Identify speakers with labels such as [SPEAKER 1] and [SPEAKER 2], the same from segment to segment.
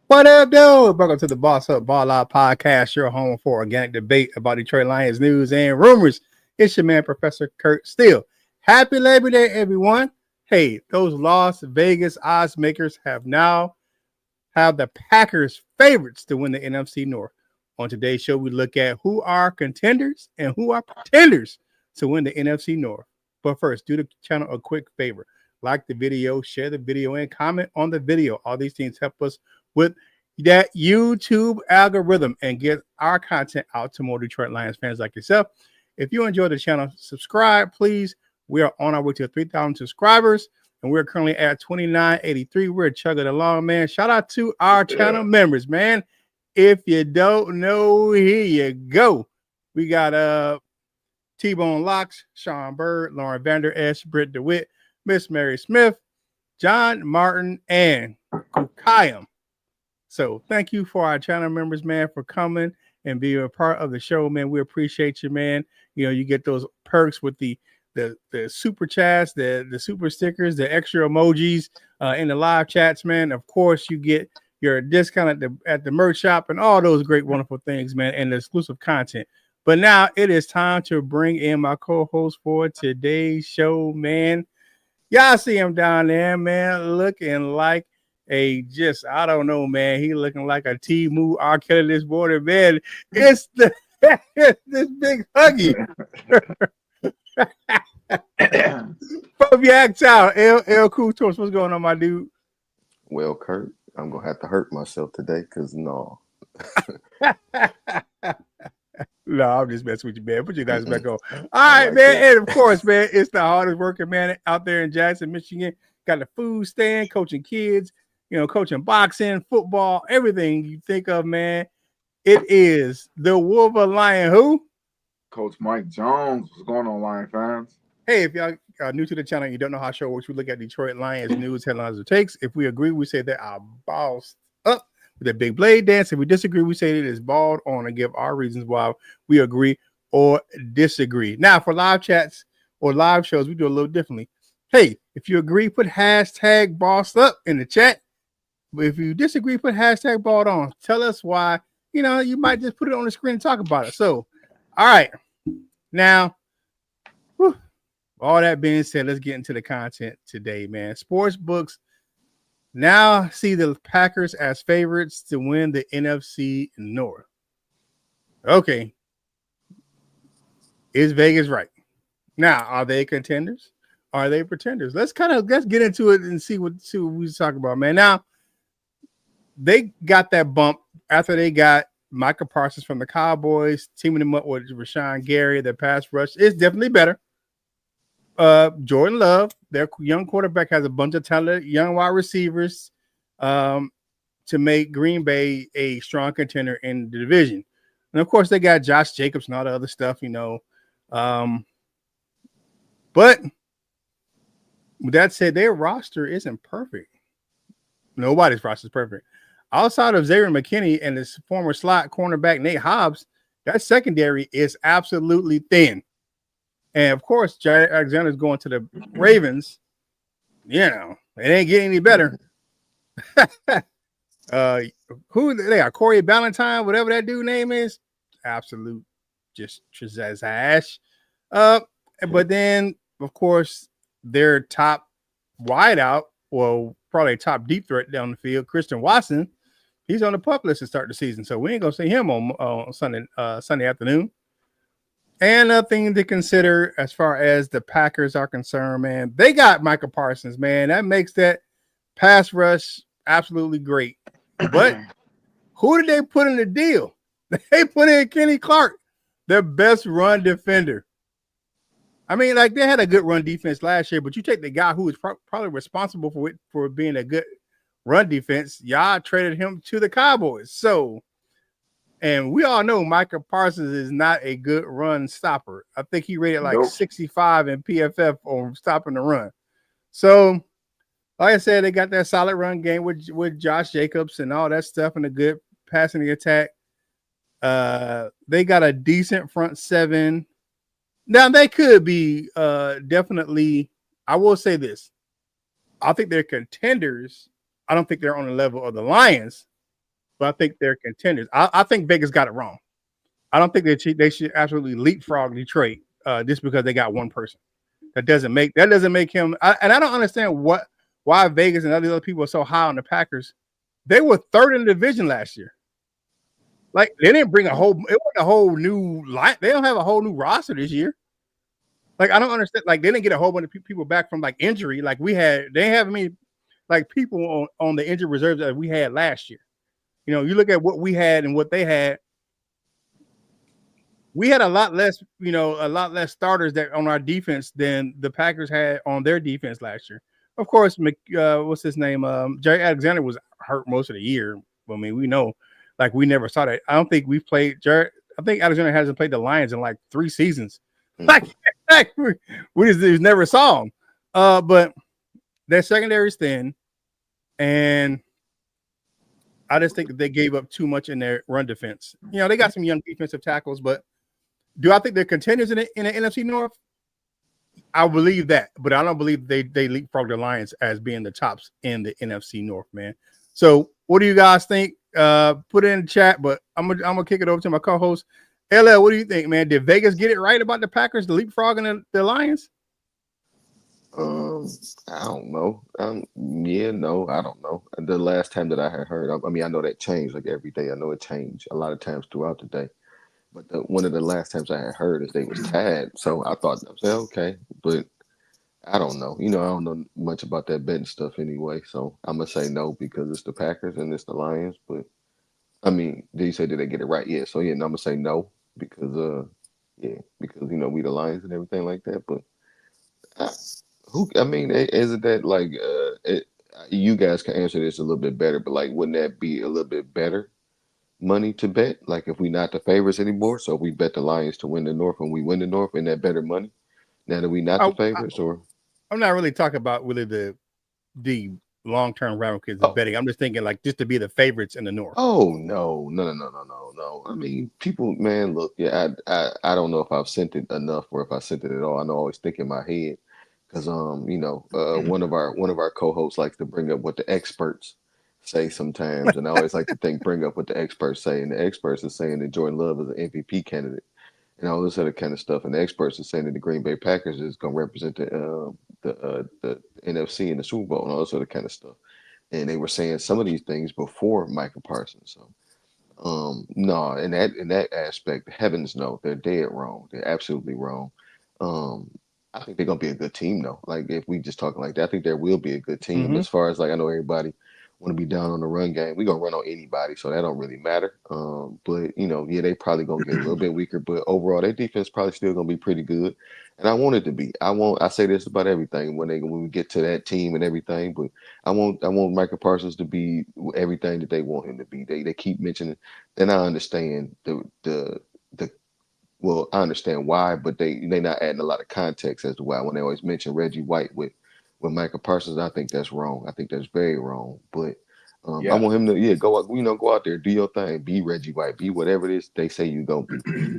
[SPEAKER 1] What up, dude? Welcome to the Boss Up Ball Out Podcast, your home for organic debate about Detroit Lions news and rumors. It's your man, Professor Curt Steele. Happy Labor Day, everyone. Hey, those Las Vegas odds makers have the Packers favorites to win the NFC North. On today's show, we look at who are contenders and who are pretenders to win the NFC North. But first, do the channel a quick favor. Like the video, share the video, and comment on the video. All these things help us with that YouTube algorithm and get our content out to more Detroit Lions fans like yourself. If you enjoy the channel, subscribe, please. We are on our way to 3,000 subscribers, and we're currently at 2983. We're chugging along, man. Shout out to our channel members, man. If you don't know, here you go. We got T-Bone Locks, Sean Bird, Lauren Vander Esch, Britt DeWitt, Miss Mary Smith, John Martin, and Kukayam. So thank you for our channel members, man, for coming and being a part of the show, man. We appreciate you, man. You know, you get those perks with the super chats, the super stickers, the extra emojis in the live chats, man. Of course, you get your discount at the merch shop and all those great, wonderful things, man, and the exclusive content. But now it is time to bring in my co-host for today's show, man. Y'all see him down there, man, looking like I don't know, man. He looking like a T-Moo R. Kelly this border, man. It's this big Huggy. From Yak Town, L Cool Toast. What's going on, my dude?
[SPEAKER 2] Well, Curt, I'm going to have to hurt myself today because no.
[SPEAKER 1] No, I'm just messing with you, man. Put your guys back on. All right, man. And of course, man, it's the hardest working man out there in Jackson, Michigan. Got the food stand, coaching kids, coaching boxing, football, everything you think of, man. It is the Wolver Lion who?
[SPEAKER 3] Coach Mike Jones. What's going on, Lion fans?
[SPEAKER 1] Hey, if y'all are new to the channel and you don't know how show works, we look at Detroit Lions news, headlines, or takes. If we agree, we say that our balls up with a big blade dance. If we disagree, we say it is balled on and give our reasons why we agree or disagree. Now, for live chats or live shows, we do a little differently. Hey, if you agree, put hashtag bossed up in the chat. But if you disagree, put hashtag balled on. Tell us why. You might just put it on the screen and talk about it. So, all right. Now, all that being said, let's get into the content today, man. Sports books now see the Packers as favorites to win the NFC North. Okay. Is Vegas right? Now, are they contenders? Are they pretenders? Let's get into it and see what we talk about, man. Now, they got that bump after they got Micah Parsons from the Cowboys, teaming him up with Rashawn Gary. Their pass rush is definitely better. Jordan Love, their young quarterback, has a bunch of talented young wide receivers to make Green Bay a strong contender in the division. And, of course, they got Josh Jacobs and all the other stuff, But with that said, their roster isn't perfect. Nobody's roster is perfect. Outside of Xavier McKinney and his former slot cornerback Nate Hobbs, that secondary is absolutely thin. And, of course, Jared Alexander's going to the Ravens. It ain't getting any better. Who they are? Corey Ballantyne, whatever that dude name is. Absolute just trash. But then, of course, their top wideout, well, probably top deep threat down the field, Christian Watson, he's on the pup list to start the season. So we ain't going to see him on Sunday afternoon. And a thing to consider as far as the Packers are concerned, man, they got Micah Parsons, man. That makes that pass rush absolutely great. But who did they put in the deal? They put in Kenny Clark, their best run defender. I mean, like, they had a good run defense last year, but you take the guy who was probably responsible for being a good run defense, y'all traded him to the Cowboys. So, and we all know Micah Parsons is not a good run stopper. I think he rated like 65 in PFF on stopping the run. So, like I said, they got that solid run game with Josh Jacobs and all that stuff and a good passing attack. They got a decent front seven. Now, they could be definitely, I will say this. I think they're contenders. I don't think they're on the level of the Lions, but I think they're contenders. I think Vegas got it wrong. I don't think they should absolutely leapfrog Detroit just because they got one person. That doesn't make him. And I don't understand why Vegas and other people are so high on the Packers. They were third in the division last year. Like they didn't bring a whole new line. They don't have a whole new roster this year. Like I don't understand. Like they didn't get a whole bunch of people back from like injury. Like we had. They have any like people on the injured reserves that we had last year. You know, you look at what we had and what they had. We had a lot less starters that on our defense than the Packers had on their defense last year. Of course, what's his name? Jerry Alexander was hurt most of the year. I mean, we know, like we never saw that. I don't think we've played Jerry. I think Alexander hasn't played the Lions in like 3 seasons. Like we just never saw him. But their secondary is thin, and I just think that they gave up too much in their run defense. You know, they got some young defensive tackles, but do I think they're contenders in the NFC North? I believe that, but I don't believe they leapfrog the Lions as being the tops in the NFC North, man. So what do you guys think? Put it in the chat, but I'm gonna kick it over to my co-host. LL, what do you think, man? Did Vegas get it right about the Packers leapfrogging the Lions?
[SPEAKER 2] I don't know. No, I don't know. The last time that I had heard, I mean, I know that changed like every day. I know it changed a lot of times throughout the day. But one of the last times I had heard is they was tied. So I thought, I said, okay, but I don't know. You know, I don't know much about that betting stuff anyway. So I'm gonna say no because it's the Packers and it's the Lions. But I mean, did they get it right? Yeah. So yeah, I'm gonna say no because because you know we the Lions and everything like that. But isn't that like you guys can answer this a little bit better? But like, wouldn't that be a little bit better money to bet? Like if we not the favorites anymore, so if we bet the Lions to win the North and we win the North, and that better money now that we not the favorites? Or
[SPEAKER 1] I'm not really talking about really the long-term ramifications of betting. I'm just thinking like just to be the favorites in the North.
[SPEAKER 2] Oh no. I mean, people, man, look, yeah, I don't know if I've sent it enough or if I sent it at all. I know I always think in my head because one of our co-hosts likes to bring up what the experts say sometimes, and I always like to bring up what the experts say, and the experts are saying that Jordan Love is an MVP candidate and all this other kind of stuff, and the experts are saying that the Green Bay Packers is going to represent the NFC in the Super Bowl and all this other kind of stuff, and they were saying some of these things before Michael Parsons. So no, in that aspect, heavens no, they're dead wrong. They're absolutely wrong. I think they're gonna be a good team though. Like if we just talking like that, I think there will be a good team. As far as like I know everybody want to be down on the run game. We're gonna run on anybody, so that don't really matter. But they probably gonna get a little bit weaker, but overall their defense probably still gonna be pretty good. And I want it to be. I say this about everything when we get to that team and everything, but I want Michael Parsons to be everything that they want him to be. They keep mentioning, and I understand the well, I understand why, but they not adding a lot of context as to why when they always mention Reggie White with Michael Parsons. I think that's wrong. I think that's very wrong. But I want him to go out there, do your thing, be Reggie White, be whatever it is they say you gonna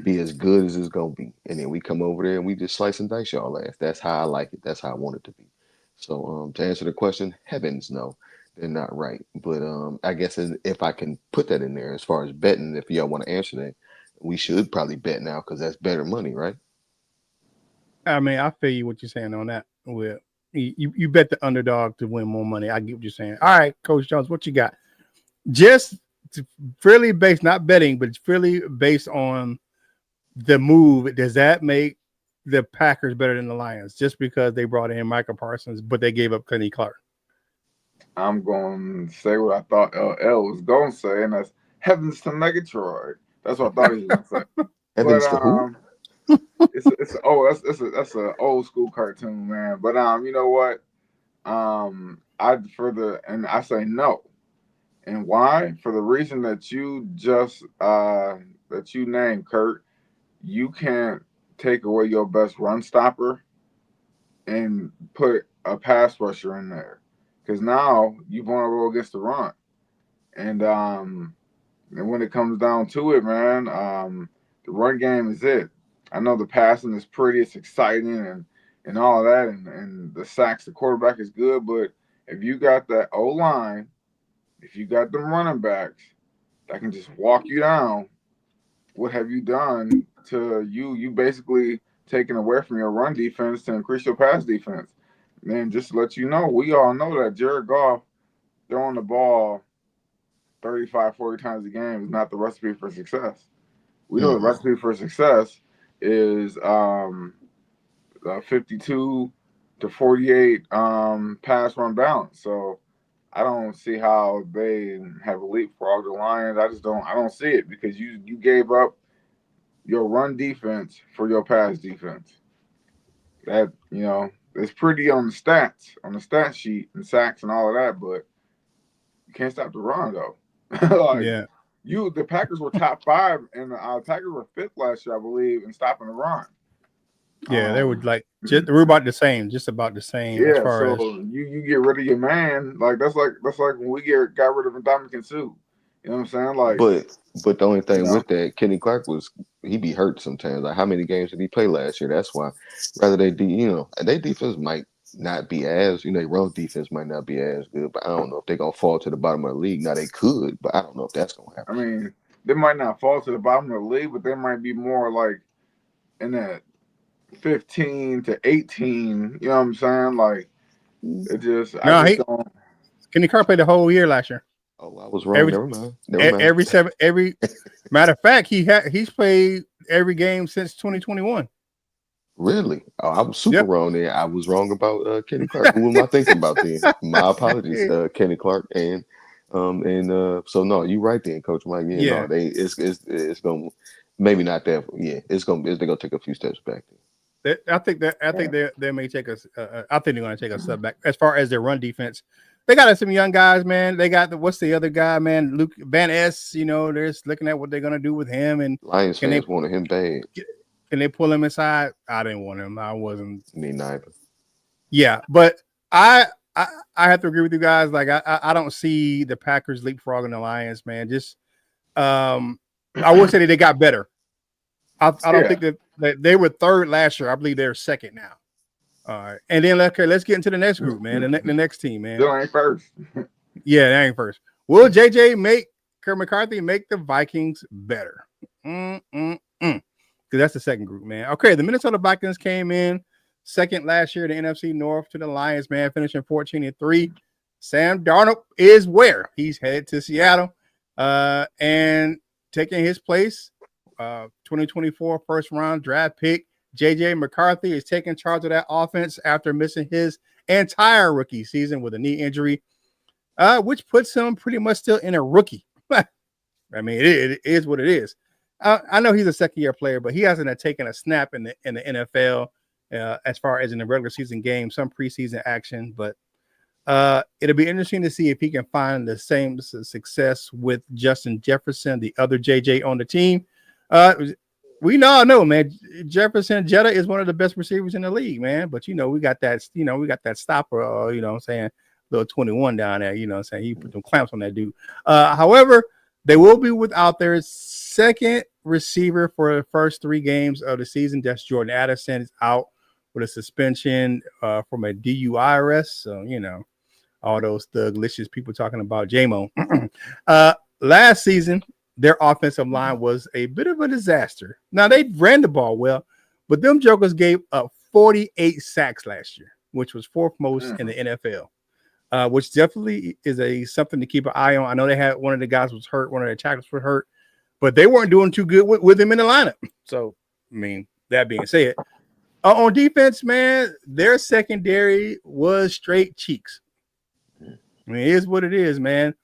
[SPEAKER 2] be as good as it's gonna be, and then we come over there and we just slice and dice y'all ass. That's how I like it. That's how I want it to be. So to answer the question, heavens no, they're not right. But I guess if I can put that in there as far as betting, if y'all want to answer that, we should probably bet now because that's better money, right?
[SPEAKER 1] I mean, I feel you what you're saying on that. Well, you bet the underdog to win more money. I get what you're saying. All right, Coach Jones, what you got? Just fairly based, not betting, but it's fairly based on the move. Does that make the Packers better than the Lions just because they brought in Michael Parsons, but they gave up Kenny Clark?
[SPEAKER 3] I'm going to say what I thought LL was going to say, and that's heavens to Megatroid. That's what I thought he was going to say.
[SPEAKER 2] Heavens to who?
[SPEAKER 3] That's an old school cartoon, man. But you know what? I say no. And why? For the reason that you just that you named, Curt. You can't take away your best run stopper and put a pass rusher in there, because now you want to roll against the run. And when it comes down to it, man, the run game is it. I know the passing is pretty, it's exciting and all of that, and the sacks, the quarterback is good, but if you got that O line, if you got them running backs, that can just walk you down. What have you done to you? You basically taken away from your run defense to increase your pass defense. And just to let you know, we all know that Jared Goff throwing the ball 35, 40 times a game is not the recipe for success. We know the recipe for success is 52 to 48 pass run balance. So I don't see how they have leapfrogged the Lions. I don't see it because you gave up your run defense for your pass defense. That, it's pretty on the stat sheet and sacks and all of that, but you can't stop the run though.
[SPEAKER 1] Yeah.
[SPEAKER 3] The Packers were top 5 and the Packers were 5th last year, I believe, in stopping the run.
[SPEAKER 1] Yeah, they were like we're about the same, just about the same.
[SPEAKER 3] Yeah,
[SPEAKER 1] as far
[SPEAKER 3] so
[SPEAKER 1] as
[SPEAKER 3] you get rid of your man, like that's like when we got rid of Ndamukong Suh. You know what I'm saying? Like,
[SPEAKER 2] but the only thing with that, Kenny Clark he be hurt sometimes. Like, how many games did he play last year? That's why. Rather their defense might not be as their run defense might not be as good, but I don't know if they're gonna fall to the bottom of the league. Now they could, but I don't know if that's gonna happen.
[SPEAKER 3] I mean, they might not fall to the bottom of the league, but they might be more like in that 15 to 18. You know what I'm saying? Like, it just don't.
[SPEAKER 1] Kenny Clark played the whole year last year.
[SPEAKER 2] Oh, I was wrong. Never mind.
[SPEAKER 1] Every matter of fact, he's played every game since 2021.
[SPEAKER 2] Really? Oh, I was super wrong there. I was wrong about Kenny Clark. Who am I thinking about then? My apologies, Kenny Clark, and so no, you right then, Coach Mike. Yeah. No, it's gonna maybe not that. Yeah, they're gonna take a few steps back.
[SPEAKER 1] I think they may take us. I think they're going to take a step back as far as their run defense. They got some young guys, man. They got what's the other guy, man? Luke Van S. They're just looking at what they're going to do with him. And
[SPEAKER 2] Lions fans wanted him bad.
[SPEAKER 1] Can they pull him inside? I didn't want him. I wasn't.
[SPEAKER 2] Me neither.
[SPEAKER 1] Yeah, but I have to agree with you guys. Like I don't see the Packers leapfrogging the Lions, man. Just I would say that they got better. I don't think that they were 3rd last year. I believe they're 2nd now. All right, and then let's get into the next group, man. The next team, man.
[SPEAKER 3] Still ain't first.
[SPEAKER 1] Yeah, they ain't first. Will JJ Curt McCarthy make the Vikings better? Because that's the second group, man. Okay, the Minnesota Vikings came in 2nd last year, the NFC North to the Lions, man, finishing 14-3. Sam Darnold is where? He's headed to Seattle and taking his place. 2024 first round draft pick JJ McCarthy is taking charge of that offense after missing his entire rookie season with a knee injury, which puts him pretty much still in a rookie. I mean, it is what it is. I know he's a 2nd-year player, but he hasn't taken a snap in the NFL as far as in the regular season game, some preseason action. But it'll be interesting to see if he can find the same success with Justin Jefferson, the other JJ on the team. We all know, man, Jefferson Jetta is one of the best receivers in the league, man. But we got that stopper, what I'm saying, little 21 down there, what I'm saying. He put some clamps on that dude. However, they will be without their 2nd receiver for the first 3 games of the season. That's Jordan Addison is out with a suspension from a DUI arrest. So, all those thuglicious people talking about J-Mo. Last season, their offensive line was a bit of a disaster. Now, they ran the ball well, but them jokers gave up 48 sacks last year, which was 4th most in the NFL, which definitely is something to keep an eye on. I know they had one of the guys was hurt, one of the tackles was hurt, but they weren't doing too good with him in the lineup. So, I mean, that being said, on defense, man, their secondary was straight cheeks. I mean, it is what it is, man.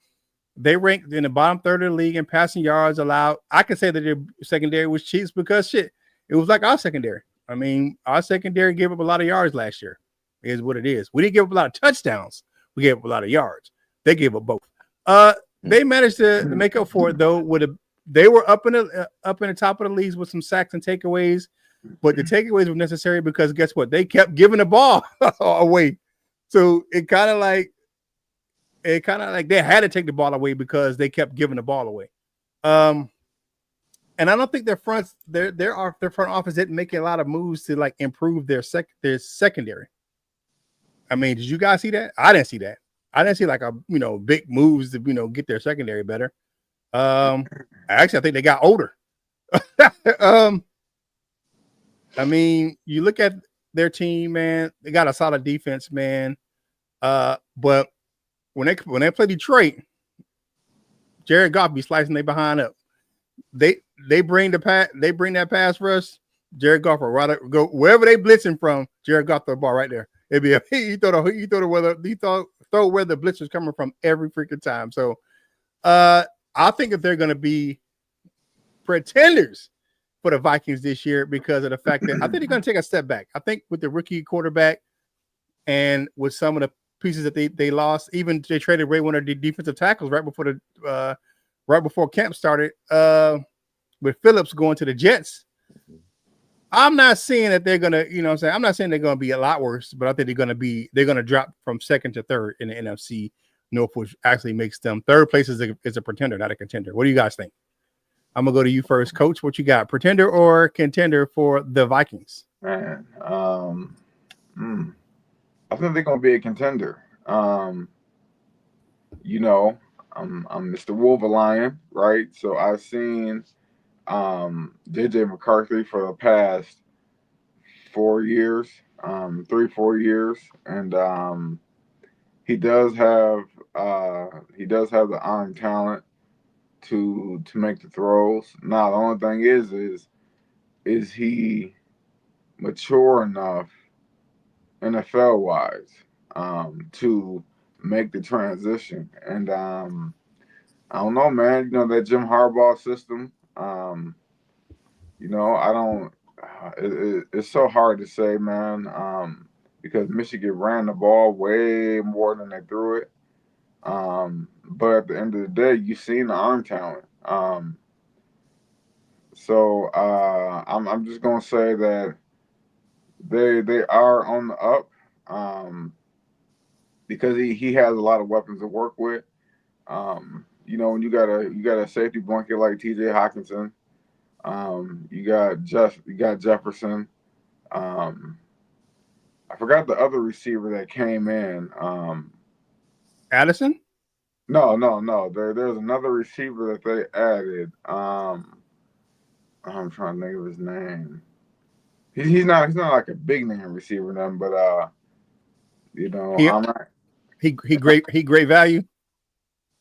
[SPEAKER 1] They ranked in the bottom 3rd of the league in passing yards allowed. I can say that their secondary was cheats because it was like our secondary. I mean, our secondary gave up a lot of yards last year. It is what it is. We didn't give up a lot of touchdowns. We gave up a lot of yards. They gave up both. They managed to make up for it though. They were up in the top of the leagues with some sacks and takeaways, but the takeaways were necessary because guess what? They kept giving the ball away. So it kind of like they had to take the ball away because they kept giving the ball away. And I don't think their front office didn't make a lot of moves to like improve their secondary. I mean, did you guys see that? I didn't see that. I didn't see like big moves to get their secondary better. Actually, I think they got older. I mean, you look at their team, man. They got a solid defense, man. But when they play Detroit, Jared Goff be slicing they behind up. They bring that pass rush. Jared Goff will right go wherever they blitzing from. Jared Goff the ball right there. It'd be he throw where the blitz is coming from every freaking time. So, I think that they're going to be pretenders for the Vikings this year because of the fact that I think they're going to take a step back. I think with the rookie quarterback and with some of the pieces that they lost, even they traded away one of the defensive tackles right before camp started. With Phillips going to the Jets, I'm not saying that they're gonna, you know what I'm saying? I'm not saying they're gonna be a lot worse, but I think they're gonna drop from second to third in the NFC North, which actually makes them third place is a pretender, not a contender. What do you guys think? I'm gonna go to you first, Coach. What you got? Pretender or contender for the Vikings?
[SPEAKER 3] Man, I think they're gonna be a contender. You know, I'm Mr. Wolverine, right? So I've seen JJ McCarthy for the past 4 years, 3-4 years, and he does have the arm talent to make the throws. Now the only thing is he mature enough NFL wise to make the transition? And I don't know, man. You know that Jim Harbaugh system. You know, I don't. It's so hard to say, man, because Michigan ran the ball way more than they threw it. But at the end of the day, you've seen the arm talent. So I'm just gonna say that they are on the up, because he has a lot of weapons to work with. You know, when you got a safety blanket like T.J. Hawkinson, you got Jefferson. I forgot the other receiver that came in.
[SPEAKER 1] Addison?
[SPEAKER 3] No. There's another receiver that they added. I'm trying to think of his name. He's not like a big name receiver, nothing, but you know,
[SPEAKER 1] he great value.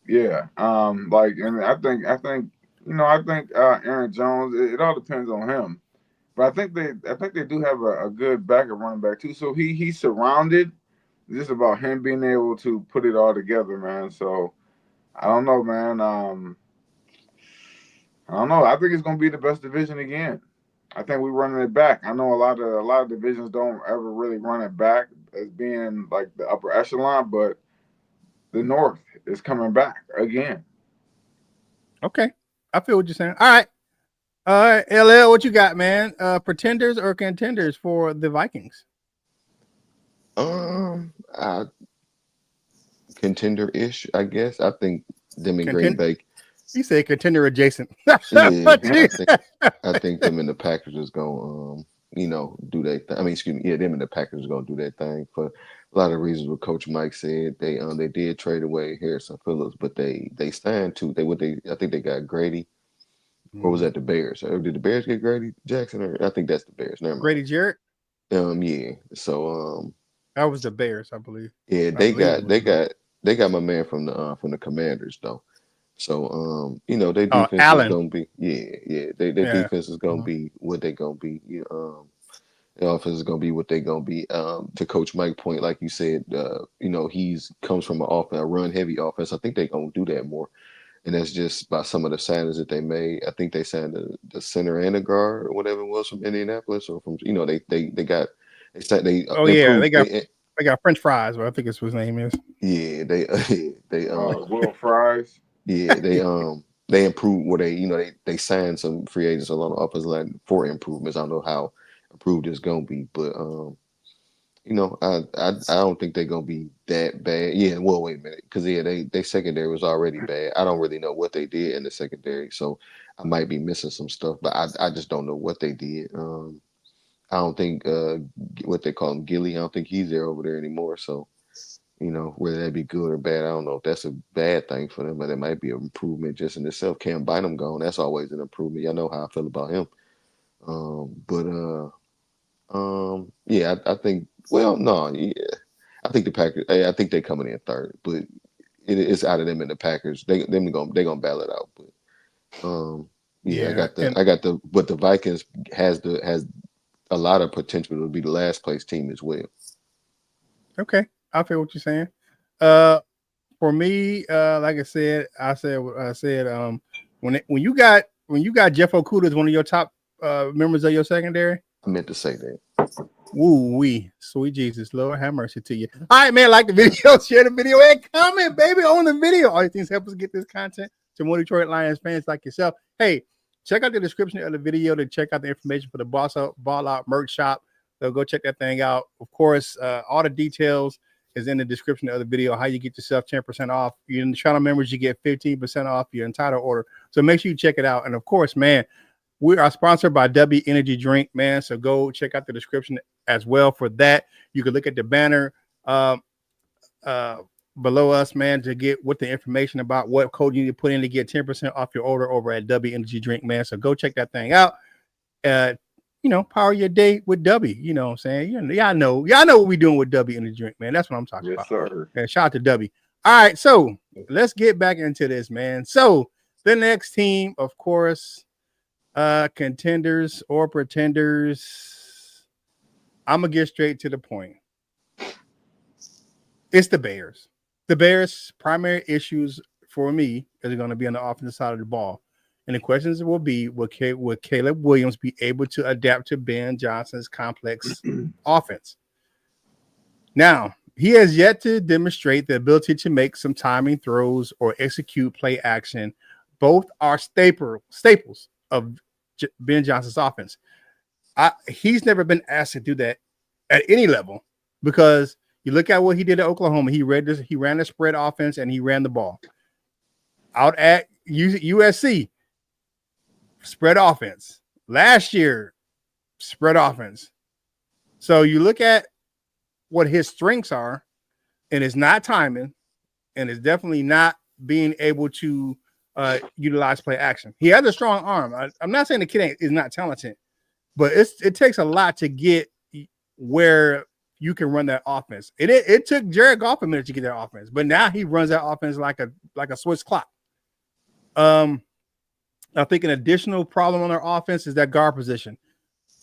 [SPEAKER 3] Yeah. Like, and I think Aaron Jones. It all depends on him, but I think they do have a good backup running back too. So he's surrounded. It's just about him being able to put it all together, man. So I don't know, man. I don't know. I think it's gonna be the best division again. I think we're running it back. I know a lot of divisions don't ever really run it back as being like the upper echelon, but the North is coming back again.
[SPEAKER 1] Okay, I feel what you're saying. All right, LL, what you got, man? Pretenders or contenders for the Vikings?
[SPEAKER 2] Contender-ish, I guess. I think them in Green Bay.
[SPEAKER 1] You say contender adjacent.
[SPEAKER 2] Yeah, I think them and the Packers is gonna do their thing. I mean, excuse me, yeah, them and the Packers is gonna do their thing for a lot of reasons. What Coach Mike said, they did trade away Harrison Phillips, but they stand to I think they got Grady. Or was that the Bears? Or did the Bears get Grady Jackson? Or I think that's the Bears. Never mind.
[SPEAKER 1] Grady Jarrett.
[SPEAKER 2] Yeah. So
[SPEAKER 1] that was the Bears, I believe.
[SPEAKER 2] Yeah, they got my man from the Commanders though. So their defense is gonna be their defense is gonna be what they gonna be. The offense is gonna be what they gonna be. To Coach Mike's point, like you said, he's comes from a run heavy offense. I think they gonna do that more. And that's just by some of the signings that they made. I think they signed the center and the guard or whatever it was from Indianapolis or from they got
[SPEAKER 1] they got French fries, what I think it's what his name is.
[SPEAKER 2] Yeah, they
[SPEAKER 3] Will Fries.
[SPEAKER 2] Yeah, they improved where they signed some free agents along the offensive line for improvements. I don't know how improved it's gonna be, but I don't think they're gonna be that bad. Yeah, well, wait a minute, because they secondary was already bad. I don't really know what they did in the secondary, so I might be missing some stuff, but I just don't know what they did. I don't think what they call him Gilly. I don't think he's there over there anymore. So You know, whether that be good or bad, I don't know if that's a bad thing for them, but it might be an improvement just in itself. Cam Bynum gone, that's always an improvement. Y'all know how I feel about him. Yeah, I think. Well, no, yeah, I think the Packers. I think they coming in third, but it's out of them and the Packers. They gonna battle it out. But yeah, but the Vikings has a lot of potential to be the last place team as well.
[SPEAKER 1] Okay, I feel what you're saying. For me, like I said, when you got Jeff Okudah as one of your top members of your secondary,
[SPEAKER 2] I meant to say that.
[SPEAKER 1] Woo wee, sweet Jesus, Lord have mercy to you. All right, man, like the video, share the video, and comment, baby, on the video. All these things help us get this content to more Detroit Lions fans like yourself. Hey, check out the description of the video to check out the information for the Ball Out merch shop. So go check that thing out. Of course, all the details is in the description of the video. How you get yourself 10% off. You're in the channel members, you get 15% off your entire order. So make sure you check it out. And of course, man, we are sponsored by Dubby Energy Drink, man. So go check out the description as well for that. You can look at the banner below us, man, to get what the information about what code you need to put in to get 10% off your order over at Dubby Energy Drink, man. So go check that thing out. Power your day with Dubby. You know what I'm saying? Y'all know what we doing with Dubby Energy Drink, man. That's what I'm talking about.
[SPEAKER 3] Sir.
[SPEAKER 1] And shout out to Dubby. All right, so let's get back into this, man. So the next team, of course, contenders or pretenders. I'm gonna get straight to the point. It's the Bears. The Bears' primary issues for me is going to be on the offensive side of the ball. And the questions will be, will Caleb Williams be able to adapt to Ben Johnson's complex offense? Now, he has yet to demonstrate the ability to make some timing throws or execute play action. Both are staples of Ben Johnson's offense. He's never been asked to do that at any level, because you look at what he did at Oklahoma. He ran the spread offense and he ran the ball. Out at USC, spread offense. Last year, spread offense. So you look at what his strengths are, and it's not timing, and it's definitely not being able to utilize play action. He has a strong arm. I'm not saying the kid is not talented, but it takes a lot to get where you can run that offense. It took Jared Goff a minute to get that offense, but now he runs that offense like a Swiss clock. I think an additional problem on their offense is that guard position.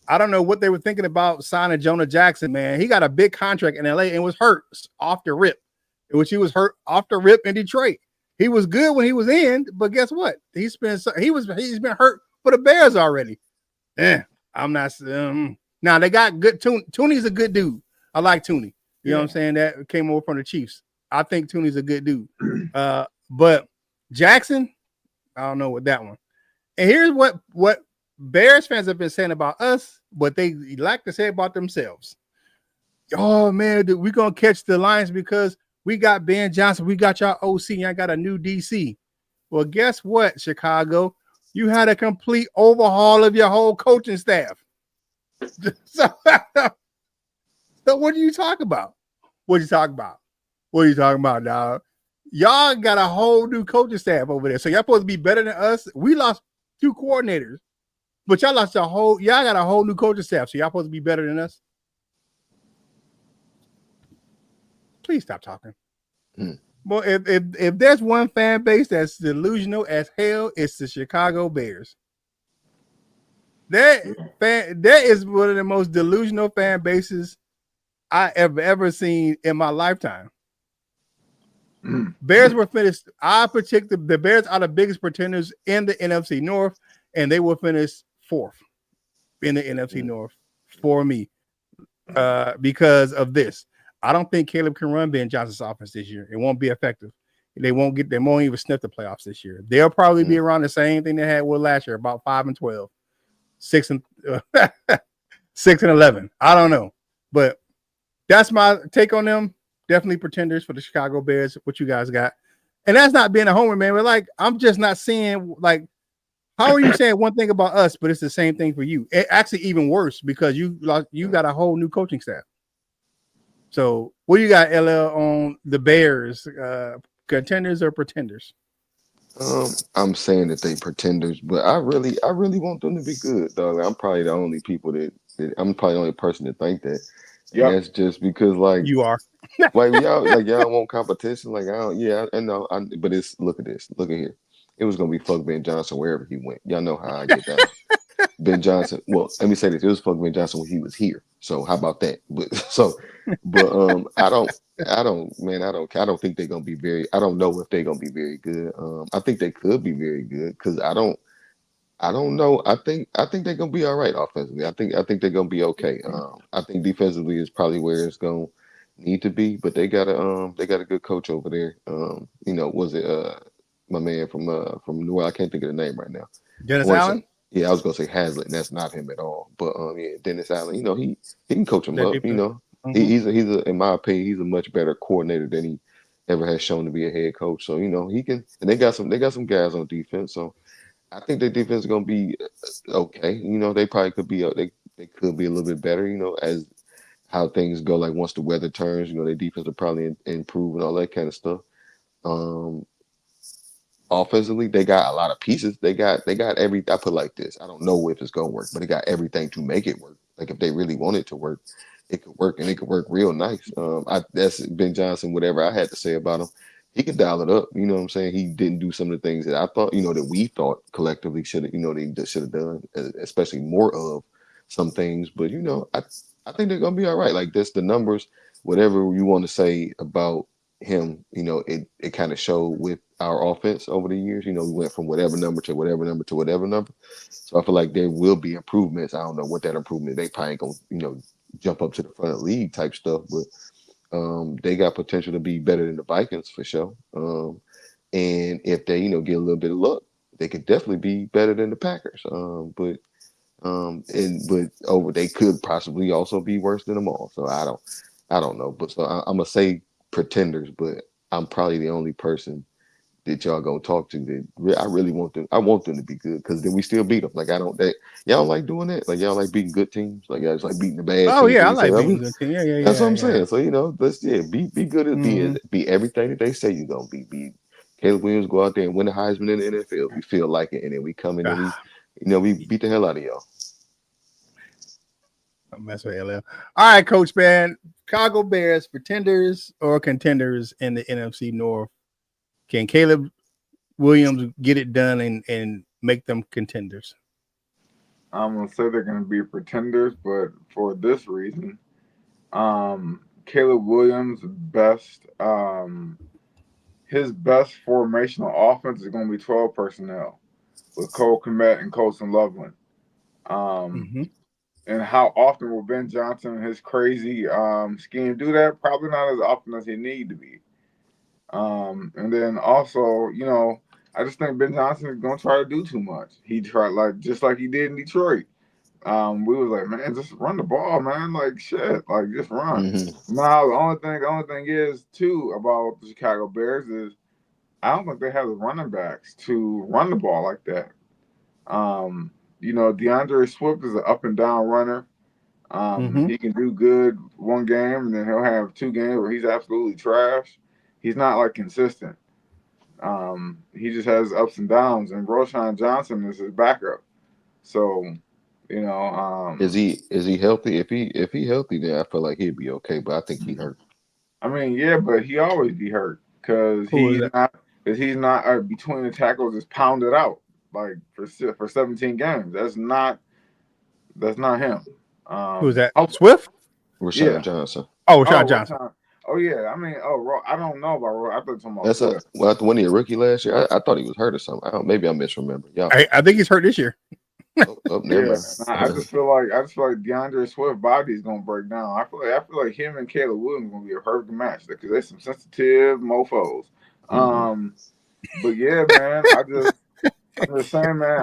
[SPEAKER 1] I don't know what they were thinking about signing Jonah Jackson, man. He got a big contract in LA and was hurt off the rip, which he was hurt off the rip in Detroit. He was good when he was in, but guess what? He's been hurt for the Bears already. I'm not. Now they got good. Tooney's a good dude. I like Tooney. You know what I'm saying? That came over from the Chiefs. I think Tooney's a good dude. But Jackson, I don't know with that one. And here's what Bears fans have been saying about us, but they like to say about themselves. Oh man, we're gonna catch the Lions because we got Ben Johnson, we got y'all OC, and I got a new DC. Well, guess what, Chicago? You had a complete overhaul of your whole coaching staff. So what do you talk about? What are you talking about, dog? Y'all got a whole new coaching staff over there. So y'all supposed to be better than us. We lost 2 coordinators, but y'all got a whole new coaching staff. So y'all supposed to be better than us. Please stop talking. Well, if there's one fan base that's delusional as hell, it's the Chicago Bears. That is one of the most delusional fan bases I ever seen in my lifetime. Bears were finished. I predict the Bears are the biggest pretenders in the NFC North, and they will finish 4th in the NFC North for me because of this. I don't think Caleb can run Ben Johnson's offense this year. It won't be effective. They won't even sniff the playoffs this year. They'll probably be around the same thing they had with last year, about 5-12, 6-11. I don't know, but that's my take on them. Definitely pretenders for the Chicago Bears. What you guys got? And that's not being a homer, man. But I'm just not seeing how are you saying one thing about us, but it's the same thing for you? It actually even worse because you got a whole new coaching staff. So, what you got, LL, on the Bears? Contenders or pretenders?
[SPEAKER 2] I'm saying that they pretenders, but I really want them to be good, dog. I'm probably the only I'm probably the only person to think that, and
[SPEAKER 3] Yep.
[SPEAKER 2] that's just because
[SPEAKER 1] You are.
[SPEAKER 2] y'all want competition. Like I don't, yeah, I know. But it's look at this, look at here. It was gonna be fuck Ben Johnson wherever he went. Y'all know how I get down. Ben Johnson. Well, let me say this: it was fuck Ben Johnson when he was here. So how about that? But man, I don't think they're gonna be very. I don't know if they're gonna be very good. I think they could be very good because I don't know. I think they're gonna be all right offensively. I think they're gonna be okay. I think defensively is probably where it's gonna need to be, but they got a good coach over there. Was it my man from New Orleans? I can't think of the name right now. I
[SPEAKER 1] Dennis
[SPEAKER 2] want to say,
[SPEAKER 1] Allen?
[SPEAKER 2] yeah, I was gonna say Hazlitt, and that's not him at all. But yeah, Dennis Allen. He can coach him
[SPEAKER 1] That
[SPEAKER 2] up.
[SPEAKER 1] defense.
[SPEAKER 2] He's in my opinion, he's a much better coordinator than he ever has shown to be a head coach. So he can, and they got some guys on defense. So I think their defense is gonna be okay. They probably could be they could be a little bit better. As how things go. Like once the weather turns, their defense will probably improve and all that kind of stuff. Um, Offensively, they got a lot of pieces. They got every. I put it like this. I don't know if it's gonna work, but they got everything to make it work. Like if they really want it to work, it could work, and it could work real nice. That's Ben Johnson. Whatever I had to say about him, he could dial it up. You know what I'm saying? He didn't do some of the things that I thought. That we thought collectively should have. They should have done, especially more of some things. But I think they're gonna be all right. Like this, the numbers, whatever you want to say about him, it kind of showed with our offense over the years. We went from whatever number to whatever number to whatever number. So I feel like there will be improvements. I don't know what that improvement. They probably ain't gonna, jump up to the front of the league type stuff, but they got potential to be better than the Vikings for sure. And if they, get a little bit of luck, they could definitely be better than the Packers. But they could possibly also be worse than them all. So I don't know. But so I'm gonna say pretenders, but I'm probably the only person that y'all gonna talk to that I really want them. I want them to be good because then we still beat them. Like I don't. Y'all don't like doing that. Like y'all like beating good teams. Like y'all just like beating the bad
[SPEAKER 1] Oh
[SPEAKER 2] teams.
[SPEAKER 1] yeah, I
[SPEAKER 2] And
[SPEAKER 1] like
[SPEAKER 2] so I
[SPEAKER 1] being
[SPEAKER 2] mean,
[SPEAKER 1] good team. Yeah, yeah,
[SPEAKER 2] that's what
[SPEAKER 1] yeah,
[SPEAKER 2] I'm
[SPEAKER 1] yeah.
[SPEAKER 2] saying. So let's be good at
[SPEAKER 1] Mm-hmm.
[SPEAKER 2] be everything that they say you're gonna be. Be Caleb Williams go out there and win the Heisman in the NFL. If we feel like it, and then we come in and we beat the hell out of y'all.
[SPEAKER 1] Don't mess with LL. All right, Coach Man. Chicago Bears, pretenders or contenders in the NFC North? Can Caleb Williams get it done and make them contenders?
[SPEAKER 3] I'm gonna say they're gonna be pretenders, but for this reason, Caleb Williams' his best formational offense is gonna be 12 personnel with Cole Kmet and Colson Loveland. Um,
[SPEAKER 1] Mm-hmm.
[SPEAKER 3] and how often will Ben Johnson and his crazy scheme do that? Probably not as often as he need to be. And then also, I just think Ben Johnson is gonna try to do too much. He tried just like he did in Detroit. We was like, man, just run the ball, man. Like shit, like just run.
[SPEAKER 2] Mm-hmm.
[SPEAKER 3] Now the only thing is too about the Chicago Bears is I don't think they have the running backs to run the ball like that. DeAndre Swift is an up and down runner.
[SPEAKER 1] Mm-hmm.
[SPEAKER 3] He can do good one game, and then he'll have 2 games where he's absolutely trash. He's not like consistent. He just has ups and downs, and Roshan Johnson is his backup. So, you know,
[SPEAKER 2] Is he healthy? If he healthy, then I feel like he'd be okay. But I think he hurt.
[SPEAKER 3] I mean, yeah, but he always be hurt because
[SPEAKER 1] Who is
[SPEAKER 3] he's
[SPEAKER 1] that?
[SPEAKER 3] not between the tackles is pounded out like for 17 games. That's not him.
[SPEAKER 1] Who is that?
[SPEAKER 3] Oh
[SPEAKER 1] Swift?
[SPEAKER 2] Rashawn
[SPEAKER 3] yeah.
[SPEAKER 2] Johnson.
[SPEAKER 1] Oh,
[SPEAKER 3] Oh,
[SPEAKER 1] Sean
[SPEAKER 3] what
[SPEAKER 1] Johnson.
[SPEAKER 3] time? Oh yeah. I mean, I don't know about Roy. I thought you were talking about
[SPEAKER 2] That's
[SPEAKER 3] Swift.
[SPEAKER 2] when he a rookie last year. I thought he was hurt or something. Maybe I misremember. Y'all.
[SPEAKER 1] I think he's hurt this year.
[SPEAKER 2] Never
[SPEAKER 3] Yeah, I
[SPEAKER 2] mind.
[SPEAKER 3] just feel like DeAndre Swift body is gonna break down. I feel like him and Caleb Williams gonna be a perfect match because they're some sensitive mofo's.
[SPEAKER 2] Mhm.
[SPEAKER 3] Um, but yeah, man, I'm just saying, man,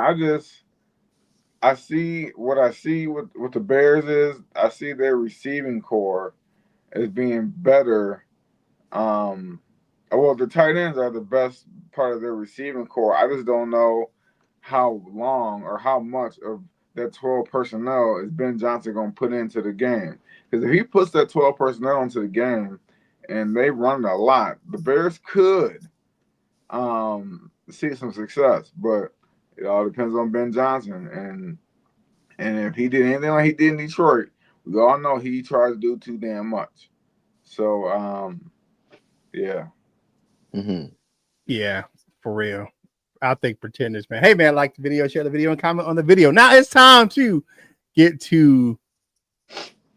[SPEAKER 3] I see what the Bears is. I see their receiving core as being better. Um, well, the tight ends are the best part of their receiving core. I just don't know how long or how much of that 12 personnel is Ben Johnson going to put into the game? Because if he puts that 12 personnel into the game and they run a lot, the Bears could see some success. But it all depends on Ben Johnson. And if he did anything like he did in Detroit, we all know he tries to do too damn much. So, yeah.
[SPEAKER 2] Mm-hmm.
[SPEAKER 1] Yeah, for real. I think pretenders, man. Hey, man, like the video, share the video, and comment on the video. Now it's time to get to,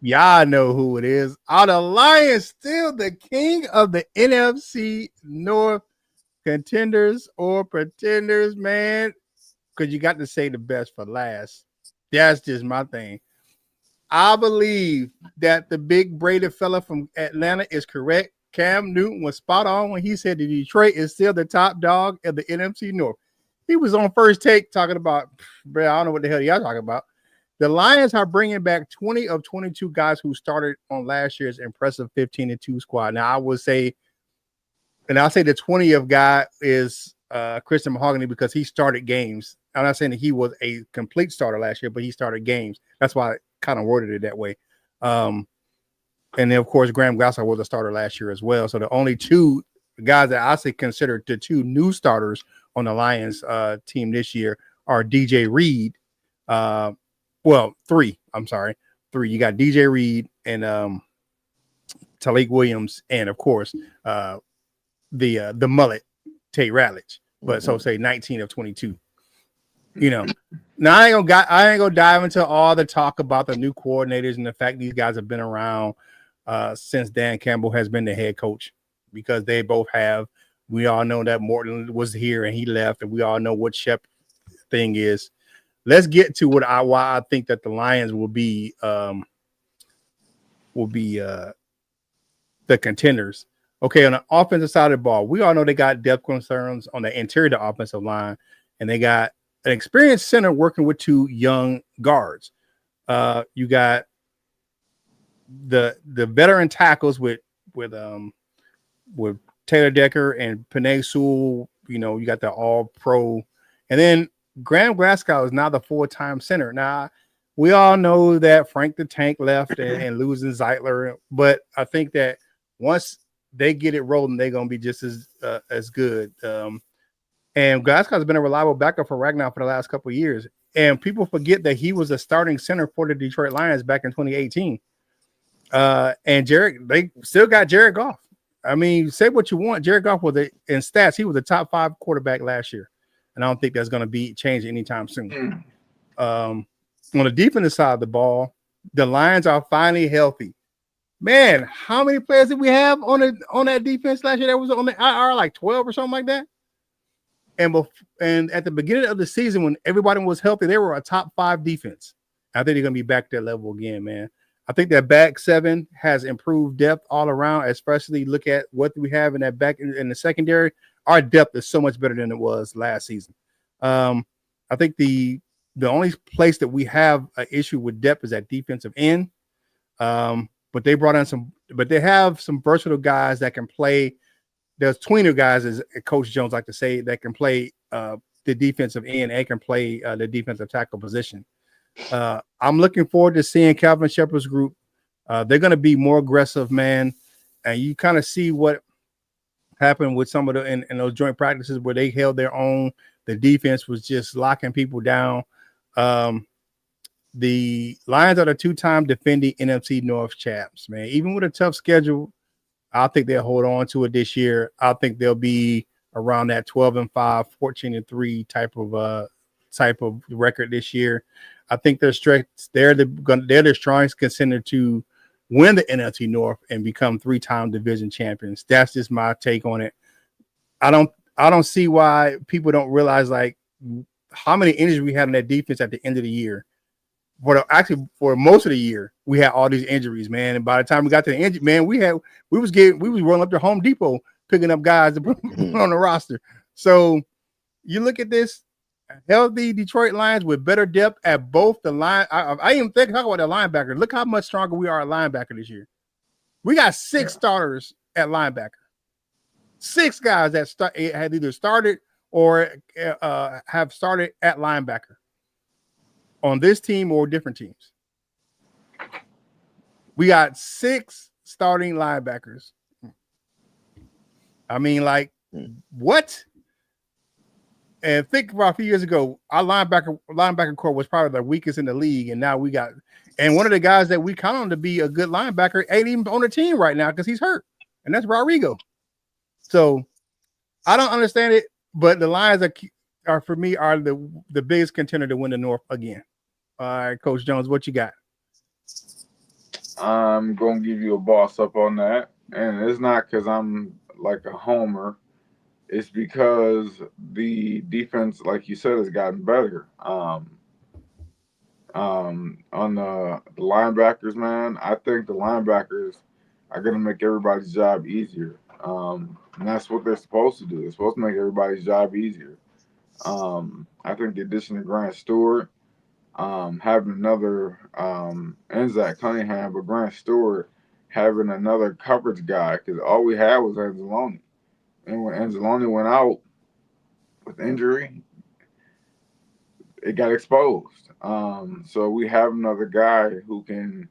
[SPEAKER 1] y'all know who it is. Are the Lions still the king of the NFC North? Contenders or pretenders, man? Because you got to say the best for last. That's just my thing. I believe that the big braided fella from Atlanta is correct. Cam Newton was spot on when he said that Detroit is still the top dog of the NFC North. He was on First Take talking about, bro, I don't know what the hell y'all talking about. The Lions are bringing back 20 of 22 guys who started on last year's impressive 15-2 squad. Now, I would say, and I'll say the 20th of guy is Christian Mahogany because he started games. I'm not saying that he was a complete starter last year, but he started games. That's why I kind of worded it that way. And then, of course, Graham Glasgow was a starter last year as well. So the only two guys that I say considered the two new starters on the Lions team this year are DJ Reed. Three. I'm sorry. Three. You got DJ Reed and Talik Williams and, of course, the mullet Tate Ratledge, but so say 19 of 22. You know, now I ain't gonna dive into all the talk about the new coordinators and the fact these guys have been around since Dan Campbell has been the head coach, because they both have. We all know that Morton was here and he left, and we all know what Shep thing is. Let's get to why I think that the Lions will be the contenders. Okay, on the offensive side of the ball, we all know they got depth concerns on the interior of the offensive line, and they got an experienced center working with two young guards. You got the veteran tackles with Taylor Decker and Penei Sewell. You know, you got the all-pro, and then Graham Glasgow is now the full-time center. Now, we all know that Frank the Tank left and losing Zeitler, but I think that once they get it rolling, they're gonna be just as good. And Glasgow's been a reliable backup for Ragnar for the last couple of years. And people forget that he was a starting center for the Detroit Lions back in 2018. And they still got Jared Goff. I mean, say what you want. Jared Goff was in stats, he was a top 5 quarterback last year. And I don't think that's going to be changed anytime soon. On the defensive side of the ball, the Lions are finally healthy. Man, how many players did we have on that defense last year that was on the IR, like 12 or something like that? And at the beginning of the season, when everybody was healthy, they were a top 5 defense. I think they're going to be back to that level again, man. I think that back seven has improved depth all around, especially look at what we have in that back in the secondary. Our depth is so much better than it was last season. I think the only place that we have an issue with depth is at defensive end. But they brought in they have some versatile guys that can play. There's tweener guys, as Coach Jones like to say, that can play the defensive end and can play the defensive tackle position. I'm looking forward to seeing Calvin Shepard's group. They're going to be more aggressive, man. And you kind of see what happened with some of in those joint practices where they held their own. The defense was just locking people down. The Lions are the 2-time defending NFC North champs, man. Even with a tough schedule, I think they'll hold on to it this year. I think they'll be around that 12-5, 14-3 type of record this year. I think they're the strongest contender to win the NFC North and become 3-time division champions. That's just my take on it. I don't see why people don't realize like how many injuries we had in that defense at the end of the year. For most of the year, we had all these injuries, man. And by the time we got to the injury, man, we was rolling up to Home Depot picking up guys to put on the roster. So you look at this healthy Detroit Lions with better depth at both the line. I even talk about the linebacker. Look how much stronger we are at linebacker this year. We got 6 starters at linebacker. 6 guys that have either started or have started at linebacker. on this team or different teams. We got 6 starting linebackers. I mean, like, what? And think about a few years ago, our linebacker core was probably the weakest in the league, and now we got, and one of the guys that we count on to be a good linebacker ain't even on the team right now because he's hurt, and that's Rodrigo. So I don't understand it, but the Lions are for me are the biggest contender to win the North again. All right, Coach Jones, what you got?
[SPEAKER 3] I'm gonna give you a boss up on that, and it's not because I'm like a homer. It's because the defense, like you said, has gotten better. On the linebackers, man, I think the linebackers are gonna make everybody's job easier. And that's what they're supposed to do. They're supposed to make everybody's job easier. I think the addition of Grant Stewart, having another and Zach Cunningham, but Grant Stewart having another coverage guy because all we had was Anzalone. And when Anzalone went out with injury, it got exposed. So we have another guy who can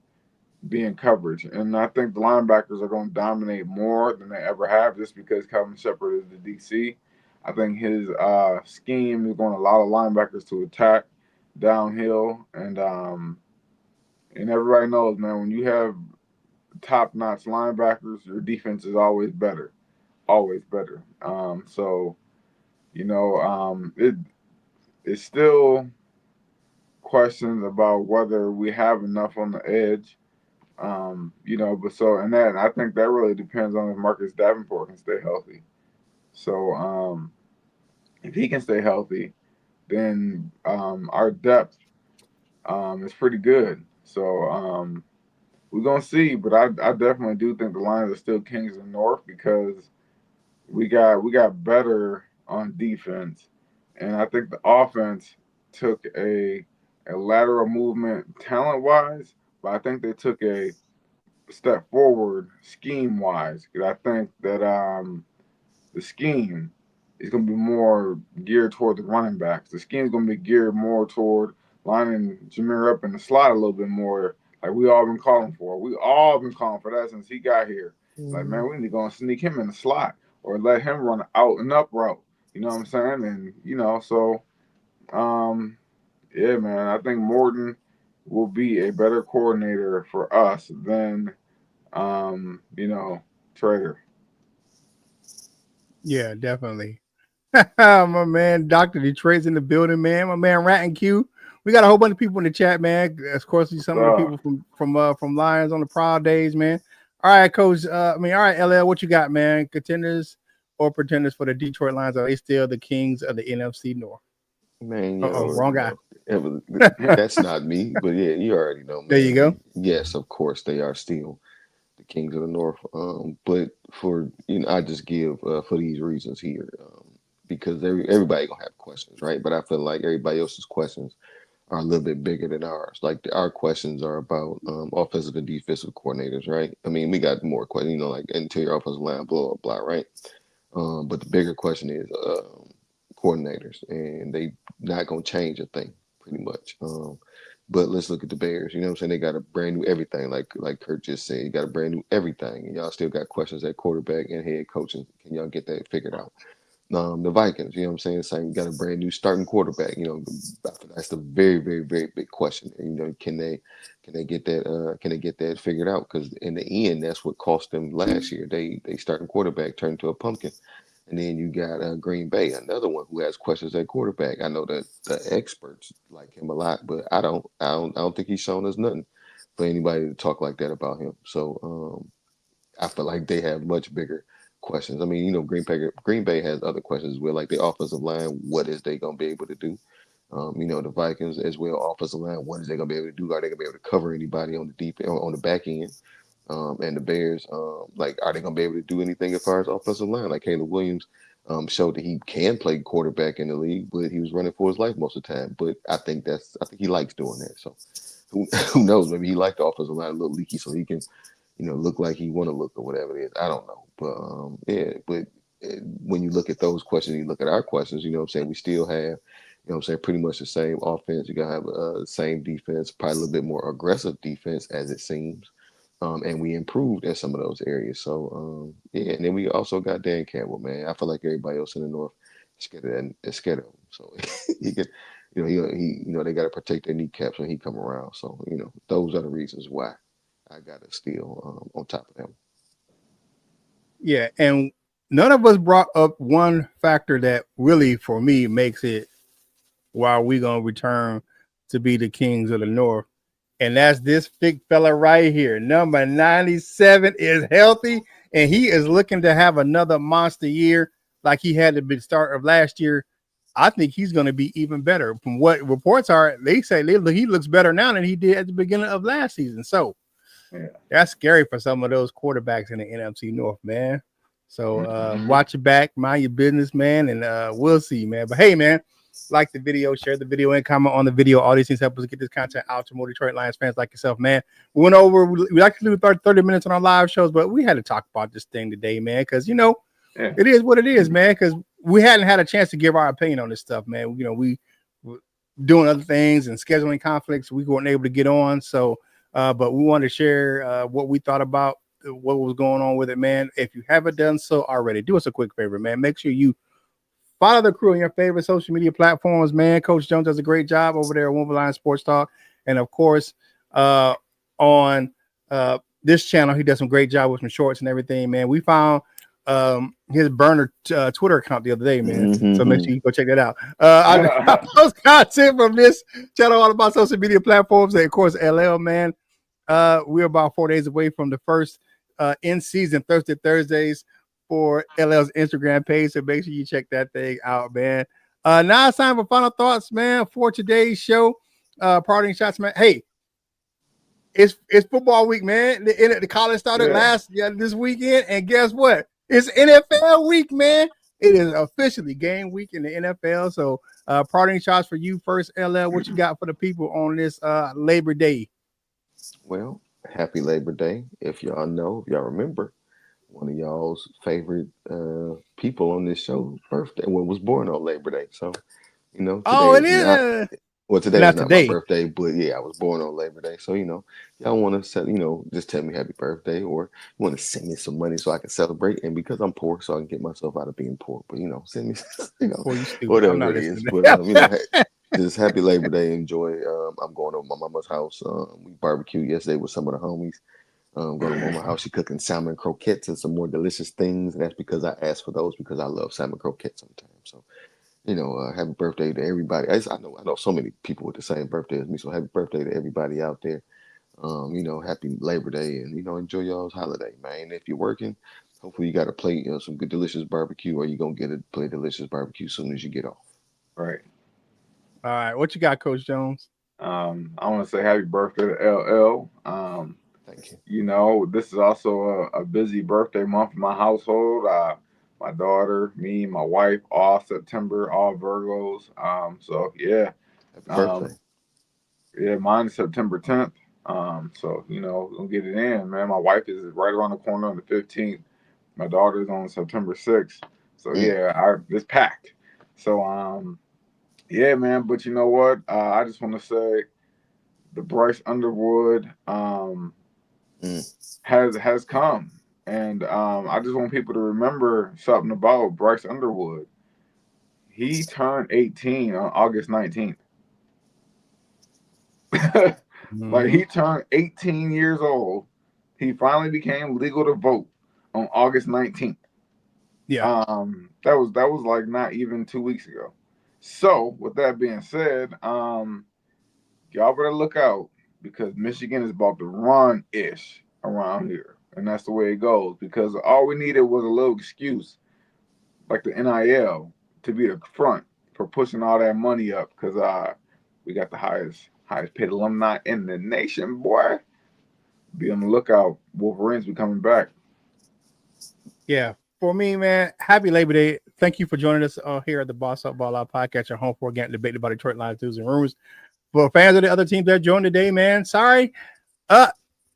[SPEAKER 3] be in coverage. And I think the linebackers are going to dominate more than they ever have just because Kevin Shepard is the DC. I think his scheme is going to allow the linebackers to attack downhill. And everybody knows, man, when you have top-notch linebackers, your defense is always better. Always better. So, it's still questions about whether we have enough on the edge. But so and that I think that really depends on if Marcus Davenport can stay healthy. So if he can stay healthy, then our depth is pretty good. So we're gonna see, but I definitely do think the Lions are still kings of the North because we got better on defense, and I think the offense took a lateral movement talent wise, but I think they took a step forward scheme wise. Because I think that the scheme is going to be more geared toward the running backs. The scheme is going to be geared more toward lining Jameer up in the slot a little bit more, like we all been calling for. We all been calling for that since he got here. Like, man, we need to go and sneak him in the slot or let him run out and up route. You know what I'm saying? And so yeah, man, I think Morton will be a better coordinator for us than Trader.
[SPEAKER 1] Yeah, definitely. My man, Dr. Detroit's in the building, man. My man, Rat and Q. We got a whole bunch of people in the chat, man. Of course, some of the people from Lions on the Proud Days, man. All right, Coach. All right, LL, what you got, man? Contenders or pretenders for the Detroit Lions? Are they still the kings of the NFC North?
[SPEAKER 2] Man,
[SPEAKER 1] Wrong guy.
[SPEAKER 2] That's not me, but yeah, you already know, man.
[SPEAKER 1] There you go.
[SPEAKER 2] Yes, of course, they are still the kings of the North. But for I just give for these reasons here, because everybody gonna have questions, right? But I feel like everybody else's questions are a little bit bigger than ours. Like our questions are about offensive and defensive coordinators, right? I mean, we got more questions, like interior offensive line, blah blah blah, right? But the bigger question is coordinators, and they not gonna change a thing, pretty much. But let's look at the Bears. You know what I'm saying? They got a brand new everything, like Curt just said. You got a brand new everything, and y'all still got questions at quarterback and head coaching. Can y'all get that figured out? The Vikings, you know what I'm saying? Same, you got a brand new starting quarterback. That's the very, very, very big question. And, can they get that? Can they get that figured out? Because in the end, that's what cost them last year. They starting quarterback turned into a pumpkin. And then you got Green Bay, another one who has questions at quarterback. I know that the experts like him a lot, but I don't think he's shown us nothing for anybody to talk like that about him. So I feel like they have much bigger questions. I mean, Green Bay has other questions as well, like the offensive line. What is they gonna be able to do? The Vikings as well, offensive line. What is they gonna be able to do? Are they gonna be able to cover anybody on the back end? And the Bears, are they gonna be able to do anything as far as offensive line? Like Caleb Williams showed that he can play quarterback in the league, but he was running for his life most of the time. But I think he likes doing that. So who knows? Maybe he liked the offensive line a little leaky, so he can look like he want to look or whatever it is. I don't know. But when you look at those questions, you look at our questions, you know what I'm saying? We still have You know what I'm saying? Pretty much the same offense. You gotta have the same defense, probably a little bit more aggressive defense as it seems. And we improved in some of those areas. So yeah, and then we also got Dan Campbell, man. I feel like everybody else in the North is scared of him. So he could, they got to protect their kneecaps when he come around. So those are the reasons why I got to steal on top of them.
[SPEAKER 1] Yeah, and none of us brought up one factor that really, for me, makes it why we gonna return to be the kings of the North. And that's this big fella right here. Number 97 is healthy, and he is looking to have another monster year like he had at the start of last year. I think he's going to be even better. From what reports are, they say he looks better now than he did at the beginning of last season. So that's scary for some of those quarterbacks in the NFC North, man. So watch your back, mind your business, man, and we'll see, man. But hey, man, like the video, share the video, and comment on the video. All these things help us get this content out to more Detroit Lions fans like yourself, man. We like to do 30 minutes on our live shows, but we had to talk about this thing today, man, because, it is what it is, man, because we hadn't had a chance to give our opinion on this stuff, man. We doing other things and scheduling conflicts. We weren't able to get on. So, but we wanted to share what we thought about what was going on with it, man. If you haven't done so already, do us a quick favor, man. Make sure you follow the crew on your favorite social media platforms, man. Coach Jones does a great job over there at Wolverine Line Sports Talk. And, of course, on this channel, he does some great job with some shorts and everything, man. We found his burner Twitter account the other day, man. Mm-hmm. So make sure you go check that out. I post content from this channel all about social media platforms. And, of course, LL, man. We're about 4 days away from the first in-season Thursdays for LL's Instagram page, so make sure you check that thing out, man. Now it's time for final thoughts, man, for today's show. Parting shots, man. Hey, it's football week, man. The college started this weekend, and guess what? It's NFL week, man. It is officially game week in the NFL. So, parting shots for you first, LL. What you got for the people on this Labor Day?
[SPEAKER 2] Well, happy Labor Day. If y'all remember, one of y'all's favorite people on this show birthday was born on Labor Day. So, today today's not my birthday, but yeah, I was born on Labor Day. So, y'all want to just tell me happy birthday, or you want to send me some money so I can celebrate. And because I'm poor, so I can get myself out of being poor. But send me whatever it is. But just happy Labor Day. Enjoy. I'm going to my mama's house. We barbecued yesterday with some of the homies. Going to mama's house. She cooking salmon croquettes and some more delicious things. And that's because I asked for those because I love salmon croquettes sometimes. So, happy birthday to everybody. I know so many people with the same birthday as me. So happy birthday to everybody out there. Happy Labor Day, and enjoy y'all's holiday, man. If you're working, hopefully you got a plate, some good delicious barbecue, or you're gonna get a plate delicious barbecue as soon as you get off.
[SPEAKER 3] Right.
[SPEAKER 1] All right, what you got, Coach Jones?
[SPEAKER 3] I want to say happy birthday to LL.
[SPEAKER 2] Thank you.
[SPEAKER 3] This is also a busy birthday month in my household. My daughter, me, my wife, all September, all Virgos. So yeah.
[SPEAKER 2] Happy birthday.
[SPEAKER 3] Yeah, mine is September 10th. So we'll get it in, man. My wife is right around the corner on the 15th. My daughter's on September 6th. So it's packed. So yeah, man. But you know what? I just want to say the Bryce Underwood has come. And I just want people to remember something about Bryce Underwood. He turned 18 on August 19th. Like, he turned 18 years old. He finally became legal to vote on August 19th.
[SPEAKER 1] Yeah.
[SPEAKER 3] That was like not even 2 weeks ago. So with that being said, y'all better look out, because Michigan is about to run-ish around here. And that's the way it goes, because all we needed was a little excuse, like the NIL, to be the front for pushing all that money up, because we got the highest paid alumni in the nation, boy. Be on the lookout. Wolverines be coming back.
[SPEAKER 1] Yeah. For me, man, happy Labor Day. Thank you for joining us here at the Boss Up Ball Out podcast, your home for organic debate about Detroit Lions news and rumors. For fans of the other teams that joined today, man, sorry.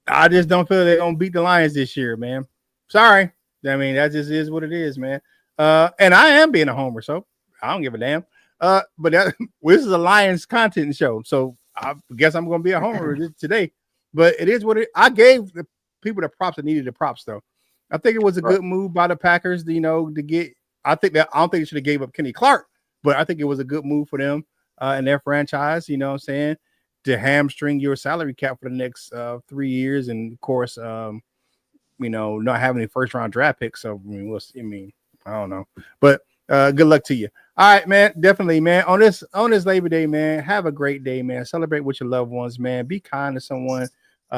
[SPEAKER 1] I just don't feel they're going to beat the Lions this year, man. Sorry. I mean, that just is what it is, man. And I am being a homer, so I don't give a damn. But that, well, this is a Lions content show, so I guess I'm going to be a homer today. But it is what it. I gave the people the props that needed the props, though. I think it was a good move by the Packers, to get. I don't think they should have gave up Kenny Clark, but I think it was a good move for them in their franchise. You know what I'm saying? To hamstring your salary cap for the next 3 years, and of course, not having any first round draft picks. So I don't know, but good luck to you. All right, man. Definitely, man. On this Labor Day, man. Have a great day, man. Celebrate with your loved ones, man. Be kind to someone.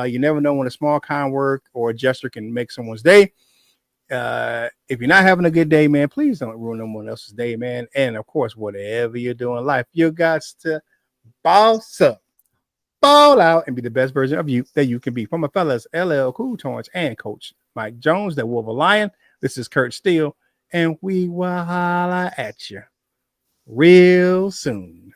[SPEAKER 1] You never know when a small kind word or a gesture can make someone's day. If you're not having a good day, man, please don't ruin someone else's day, man. And of course, whatever you're doing in life, you got to boss up, ball out, and be the best version of you that you can be. From my fellas, LL Cool Torrance and Coach Mike Jones, that Wolf of Lion. This is Curt Steele, and we will holla at you real soon.